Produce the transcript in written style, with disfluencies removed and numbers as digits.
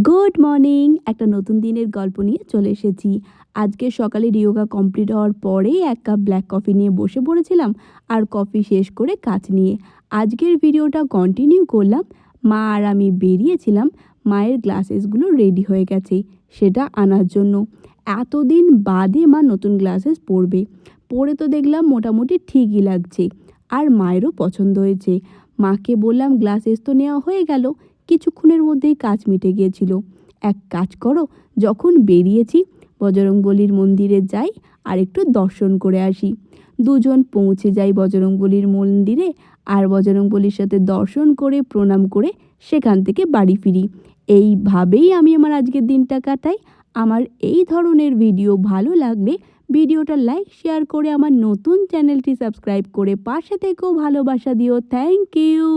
Good morning. একটা নতুন দিনের গল্প নিয়ে চলে এসেছি। আজকে সকালে যোগা কমপ্লিট হওয়ার পরেই এক কাপ ব্ল্যাক কফি নিয়ে বসে পড়েছিলাম আর কফি শেষ করে কাজ নিয়ে আজকের ভিডিওটা কন্টিনিউ করলাম। মা আর আমি বেরিয়েছিলাম, মায়ের গ্লাসেসগুলো রেডি হয়ে গেছে সেটা আনার জন্য। এতদিন বাদে মা নতুন গ্লাসেস পরবে, পরে তো দেখলাম মোটামুটি ঠিকই লাগছে আর মায়েরও পছন্দ হয়েছে। মাকে বললাম গ্লাসেস তো নেওয়া হয়ে গেল, কিছুক্ষণের মধ্যেই কাজ মিটে গিয়েছিল। এক কাজ করো, যখন বেরিয়েছি বজরংবলীর মন্দিরে যাই আর একটু দর্শন করে আসি। দুজন পৌঁছে যাই বজরংবলীর মন্দিরে আর বজরংবলীর সাথে দর্শন করে প্রণাম করে সেখান থেকে বাড়ি ফিরি। এইভাবেই আমি আমার আজকের দিনটা কাটাই। আমার এই ধরনের ভিডিও ভালো লাগলে ভিডিওটা লাইক শেয়ার করে আমার নতুন চ্যানেলটি সাবস্ক্রাইব করে পাশে থেকেও ভালোবাসা দিও। Thank you.